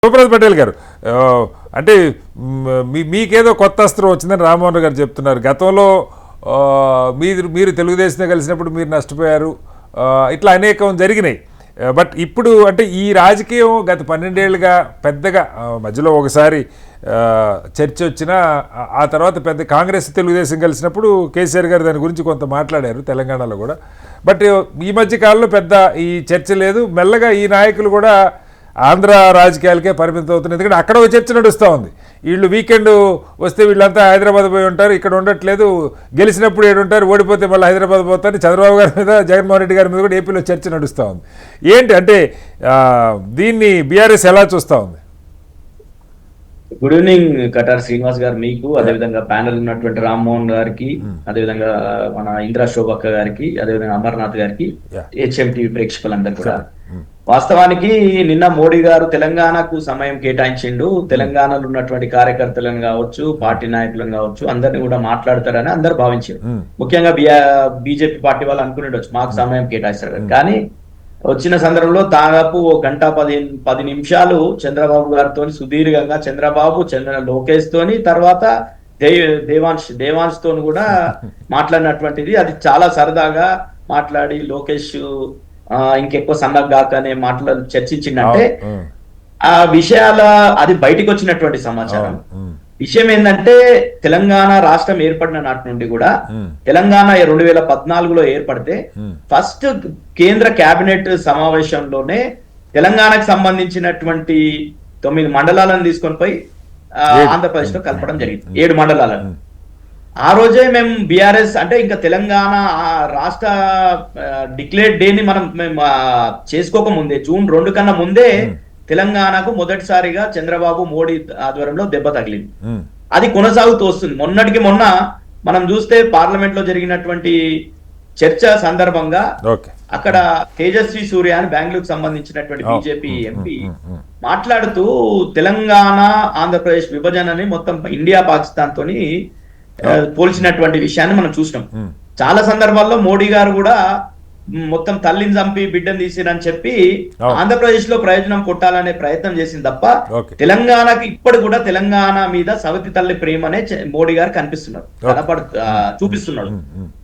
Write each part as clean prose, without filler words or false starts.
శివప్రసాద్ పటేల్ గారు అంటే మీకేదో కొత్త అస్త్రం వచ్చిందని రామ్మోహన్ గారు చెప్తున్నారు. గతంలో మీరు తెలుగుదేశంతో కలిసినప్పుడు మీరు నష్టపోయారు, ఇట్లా అనేకం జరిగినాయి. బట్ ఇప్పుడు అంటే ఈ రాజకీయం గత 12 ఏళ్ళుగా పెద్దగా మధ్యలో ఒకసారి చర్చ వచ్చినా ఆ తర్వాత పెద్ద కాంగ్రెస్ తెలుగుదేశం కలిసినప్పుడు కేసీఆర్ గారు దాని గురించి కొంత మాట్లాడారు తెలంగాణలో కూడా. బట్ ఈ మధ్య కాలంలో పెద్ద ఈ చర్చ లేదు. మెల్లగా ఈ నాయకులు కూడా ఆంధ్ర రాజకీయాలకే పరిమితం అవుతుంది. ఎందుకంటే అక్కడ ఒక చర్చ నడుస్తూ ఉంది. వీళ్ళు వీకెండ్ వస్తే వీళ్ళంతా హైదరాబాద్ పోయి ఉంటారు, ఇక్కడ ఉండట్లేదు, గెలిచినప్పుడు ఏడుంటారు, ఓడిపోతే మళ్ళీ హైదరాబాద్ పోతారు. చంద్రబాబు గారి మీద, జగన్మోహన్ రెడ్డి గారి మీద కూడా ఏపీలో చర్చ నడుస్తూ ఉంది. ఏంటి అంటే దీన్ని బీఆర్ఎస్ ఎలా చూస్తూ ఉంది? గుడ్ ఈవినింగ్ కటార్ శ్రీనివాస్ గారు, మీకు అదేవిధంగా ప్యానల్ ఉన్నటువంటి రామ్మోహన్ గారికి, అదేవిధంగా మన ఇంద్రా శోభక్క గారికి, అదేవిధంగా అమర్నాథ్ గారికి, హెచ్ఎంటీ ప్రేక్షకులందరూ కూడా. వాస్తవానికి నిన్న మోడీ గారు తెలంగాణకు సమయం కేటాయించిండు. తెలంగాణలో ఉన్నటువంటి కార్యకర్తలను కావచ్చు, పార్టీ నాయకులను కావచ్చు, అందరినీ కూడా మాట్లాడతారని అందరు భావించారు. ముఖ్యంగా బీజేపీ పార్టీ వాళ్ళు అనుకునేటచ్చు మాకు సమయం కేటాయిస్తారు, కానీ వచ్చిన సందర్భంలో దాదాపు 1:10 నిమిషాలు చంద్రబాబు గారితో సుదీర్ఘంగా లోకేష్ తోని, తర్వాత దేవాంశ్ తోని కూడా మాట్లాడినటువంటిది. అది చాలా సరదాగా మాట్లాడి లోకేష్ ఇంకెక్కువ సన్నగాక అనే మాటలు చర్చించిందంటే ఆ విషయాల అది బయటికి వచ్చినటువంటి సమాచారం. విషయం ఏంటంటే తెలంగాణ రాష్ట్రం ఏర్పడిన నాటి నుండి కూడా తెలంగాణ 2014లో ఏర్పడితే ఫస్ట్ కేంద్ర కేబినెట్ సమావేశంలోనే తెలంగాణకు సంబంధించినటువంటి 9 మండలాలను తీసుకొని పోయి ఆంధ్రప్రదేశ్ లో కలపడం జరిగింది, 7 మండలాలను. ఆ రోజే మేము బీఆర్ఎస్ అంటే ఇంకా తెలంగాణ రాష్ట్ర డిక్లేర్డ్ డేని మనం చేసుకోక ముందే, June 2 కన్నా ముందే తెలంగాణకు మొదటిసారిగా చంద్రబాబు మోడీ ఆధ్వర్యంలో దెబ్బ తగిలింది. అది కొనసాగుతూ వస్తుంది. మొన్నటికి మొన్న మనం చూస్తే పార్లమెంట్ లో జరిగినటువంటి చర్చ సందర్భంగా అక్కడ తేజస్వి సూర్య అని బెంగళూరుకు సంబంధించినటువంటి బీజేపీ ఎంపీ మాట్లాడుతూ తెలంగాణ ఆంధ్రప్రదేశ్ విభజనని మొత్తం ఇండియా పాకిస్తాన్ తోని పోల్చినటువంటి విషయాన్ని మనం చూసినాం. చాలా సందర్భాల్లో మోడీ గారు కూడా మొత్తం తల్లిని చంపి బిడ్డను తీసిరని చెప్పి ఆంధ్రప్రదేశ్ లో ప్రయోజనం కొట్టాలనే ప్రయత్నం చేసింది తప్ప తెలంగాణకి ఇప్పటి కూడా తెలంగాణ మీద సవతి తల్లి ప్రేమనే మోడీ గారు కనిపిస్తున్నారు, చూపిస్తున్నాడు.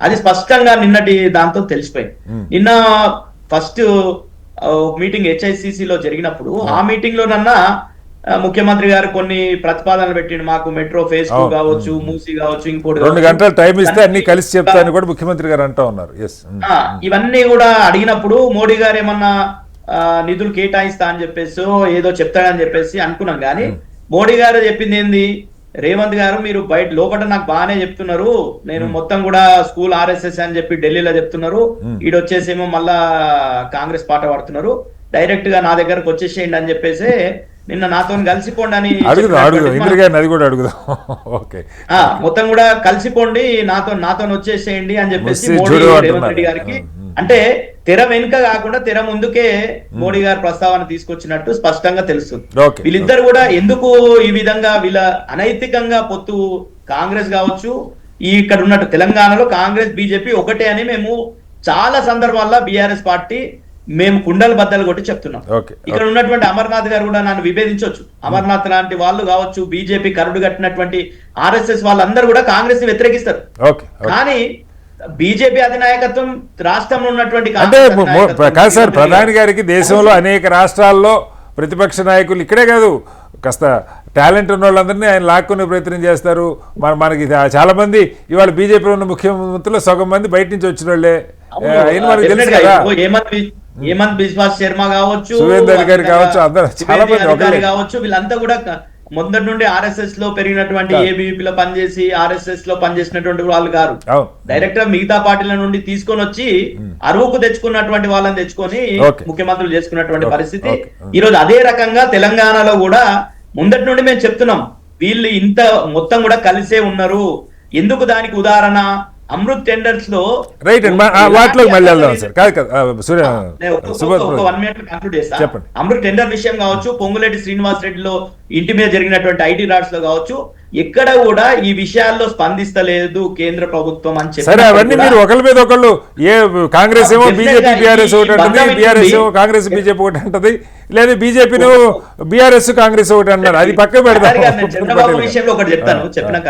అది స్పష్టంగా నిన్నటి దాంతో తెలిసిపోయింది. నిన్న ఫస్ట్ మీటింగ్ HICC లో జరిగినప్పుడు ఆ మీటింగ్ లోనన్నా ముఖ్యమంత్రి గారు కొన్ని ప్రతిపాదనలు పెట్టిండు. మాకు మెట్రో ఫేజ్ 2 కావచ్చు, మూసీ కావచ్చు, ఇంకోటి 2 గంటలు టైం ఇస్తే అన్ని కలిసి చెప్తారని కూడా ముఖ్యమంత్రి గారు అంటూ ఉన్నారు. ఇవన్నీ కూడా అడిగినప్పుడు మోడీ గారు ఏమన్నా నిధులు కేటాయిస్తా అని చెప్పేసి ఏదో చెప్తాడని చెప్పేసి అనుకున్నాం. కానీ మోడీ గారు చెప్పింది ఏంది, రేవంత్ గారు మీరు బయట లోపల నాకు బాగానే చెప్తున్నారు, నేను మొత్తం కూడా స్కూల్ RSS అని చెప్పి ఢిల్లీలో చెప్తున్నారు, ఈడొచ్చేసేమో మళ్ళా కాంగ్రెస్ పాట పడుతున్నారు, డైరెక్ట్ గా నా దగ్గరకు వచ్చేసేయండి అని చెప్పేసి నిన్న నాతో కలిసిపోండి అని మొత్తం కూడా కలిసిపోండి, నాతో వచ్చేసేయండి అని చెప్పేసి మోడీ రేవంత్ రెడ్డి గారికి, అంటే తెర వెనుక కాకుండా తెర ముందుకే మోడీ గారు ప్రస్తావన తీసుకొచ్చినట్టు స్పష్టంగా తెలుస్తుంది. వీళ్ళిద్దరు కూడా ఎందుకు ఈ విధంగా వీళ్ళ అనైతికంగా పొత్తు, కాంగ్రెస్ కావచ్చు, ఇక్కడ ఉన్నట్టు తెలంగాణలో కాంగ్రెస్ బీజేపీ ఒకటే అని మేము చాలా సందర్భాల్లో బీఆర్ఎస్ పార్టీ మేము కుండలు బద్దలు కొట్టి చెప్తున్నాం. ఇక్కడ ఉన్నటువంటి అమర్నాథ్ గారు కూడా నన్ను విభేదించవచ్చు. అమర్నాథ్ లాంటి వాళ్ళు కావచ్చు, బీజేపీ కరుడు కట్టినటువంటి RSS వాళ్ళందరూ కూడా కాంగ్రెస్ ని వ్యతిరేకిస్తారు. కానీ బీజేపీ అధినాయకత్వం రాష్ట్రంలో ఉన్నటువంటి కాదు సార్, ప్రధాని గారికి దేశంలో అనేక రాష్ట్రాల్లో ప్రతిపక్ష నాయకులు, ఇక్కడే కాదు కాస్త టాలెంట్ ఉన్న వాళ్ళందరినీ ఆయన లాక్కునే ప్రయత్నం చేస్తారు. మనకి చాలా మంది ఇవాళ బీజేపీలో ఉన్న ముఖ్యమంత్రులు సగం మంది బయట నుంచి వచ్చిన వాళ్ళే. మనకి తెలుసు కదా, హేమంత్ బిశ్వా శర్మ కావచ్చు, సురేందర్ గారు కావచ్చు, అందరూ చాలా మంది కావచ్చు, వీళ్ళంతా కూడా మొదటి నుండి RSS లో పెరిగినటువంటి ABVP లో పనిచేసి RSS లో పనిచేసినటువంటి వాళ్ళు గారు డైరెక్ట్ గా మిగతా పార్టీల నుండి తీసుకొని వచ్చి అరువుకు తెచ్చుకున్నటువంటి వాళ్ళని తెచ్చుకొని ముఖ్యమంత్రులు చేసుకున్నటువంటి పరిస్థితి. ఈ రోజు అదే రకంగా తెలంగాణలో కూడా ముందటి నుండి మేము చెప్తున్నాం, వీళ్ళు ఇంత మొత్తం కూడా కలిసే ఉన్నారు. ఎందుకు దానికి ఉదాహరణ అమృత్ టెండర్స్ లో అమృత్ టెండర్ విషయం కావచ్చు, పొంగులేటి శ్రీనివాస్ రెడ్డిలో ఇంటి మీద జరిగినటువంటి IT రాడ్స్ లో కావచ్చు, ఎక్కడ కూడా ఈ విషయాల్లో స్పందిస్తలేదు కేంద్ర ప్రభుత్వం అని చెప్పి సరే అవన్నీ మీరు ఒకరి మీద ఒకళ్ళు కాంగ్రెస్ ఏమో బీజేపీ బీఆర్ఎస్ ఒకటి అంటది, బీఆర్ఎస్ ఏమో కాంగ్రెస్ బీజేపీ ఒకటి అంటది, లేదా బీజేపీను బీఆర్ఎస్ కాంగ్రెస్ ఒకటి అన్నారు. అది పక్క పెడతాం. చంద్రబాబు విషయంలో ఒకటి చెప్తాను చెప్పినాక.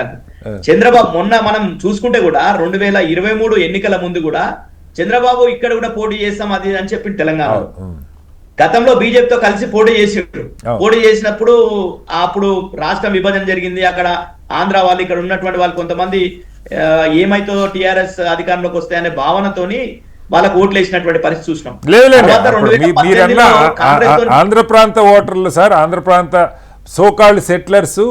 చంద్రబాబు మొన్న మనం చూసుకుంటే కూడా 2023 ఎన్నికల ముందు కూడా చంద్రబాబు ఇక్కడ కూడా పోటీ చేస్తాం అది అని చెప్పి తెలంగాణ గతంలో బీజేపీతో కలిసి పోటీ చేసిండ్రు. పోటీ చేసినప్పుడు అప్పుడు రాష్ట్రం విభజన జరిగింది. అక్కడ ఆంధ్ర వాళ్ళు ఇక్కడ ఉన్నటువంటి వాళ్ళు కొంతమంది ఏమైతుందో టీఆర్ఎస్ అధికారంలోకి వస్తాయనే భావనతోని వాళ్ళకు ఓట్లు వేసినటువంటి పరిస్థితి చూసినాం. మీరన్నా ఆంధ్ర ప్రాంత ఓటర్లు సార్, ఆంధ్ర ప్రాంత సోకాల్డ్ సెటిలర్స్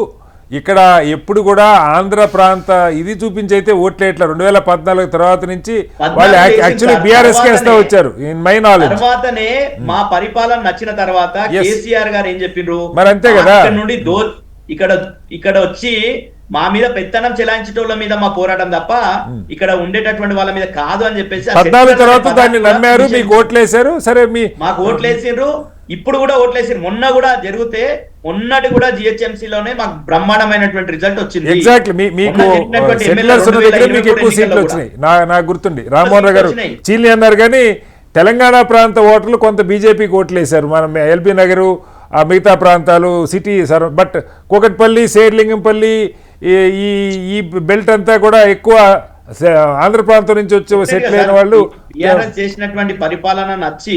ఇక్కడ ఎప్పుడు కూడా ఆంధ్ర ప్రాంత ఇది చూపించి అయితే ఓట్లేట్ల 2014 తర్వాత నుంచి వాళ్ళు యాక్చువల్లీ బీఆర్ఎస్ కేస్తా వచ్చారు. ఇన్ మై నాలెడ్జ్ తర్వాతనే మా పరిపాలన నచ్చిన తర్వాత కేసీఆర్ గారు ఏం చెప్పిండ్రు, మరి అంతే కదా, ఇక్కడ నుండి ఇక్కడ వచ్చి మా మీద పెత్తనం చెలాయించటోళ్ళ మీద మా పోరాటం తప్ప ఇక్కడ ఉండేటటువంటి వాళ్ళ మీద కాదు అని చెప్పేసి 14 తర్వాత దాన్ని నమ్మారు, మీకు ఓట్లేసారు. సరే మాకు ఓట్లేసిండ్రు, ఇప్పుడు కూడా ఓట్లేసారు. మొన్న కూడా జరిగితే మొన్నటి కూడా జిహెచ్ఎంసీ లోనే మాకు బ్రహ్మాండమైనటువంటి రిజల్ట్ వచ్చింది. ఎగ్జాక్ట్లీ మీకు సెటిలర్స్ ఉన్న దగ్గర మీకు ఎక్కువ సీట్లు వచ్చినాయి. నాకు గుర్తుంది రామ్మోహన్ రావు గారు చీలి అన్నారు, కానీ తెలంగాణ ప్రాంత ఓటర్లు కొంత బీజేపీకి ఓట్లేశారు. మనం ఎల్బీ నగరు ఆ మిగతా ప్రాంతాలు city sir, but Kukatpally Serilingampally ఈ బెల్ట్ అంతా కూడా ఎక్కువ ఆంధ్ర ప్రాంతం నుంచి వచ్చి సెటిల్ అయిన వాళ్ళు చేసినటువంటి పరిపాలన నచ్చి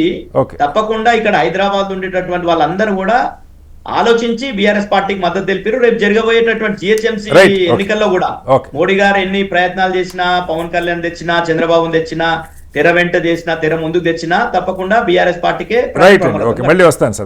తప్పకుండా ఇక్కడ హైదరాబాద్ ఉండేటటువంటి వాళ్ళందరూ కూడా ఆలోచించి బీఆర్ఎస్ పార్టీకి మద్దతు తెలిపారు. రేపు జరగబోయేటటువంటి జిహెచ్ఎంసీ ఎన్నికల్లో కూడా మోడీ గారు ఎన్ని ప్రయత్నాలు చేసినా, పవన్ కళ్యాణ్ తెచ్చినా, చంద్రబాబు తెచ్చినా, తెర వెంట చేసినా, తెర ముందుకు తెచ్చినా తప్పకుండా బీఆర్ఎస్ పార్టీకే. మళ్ళీ వస్తాను సార్.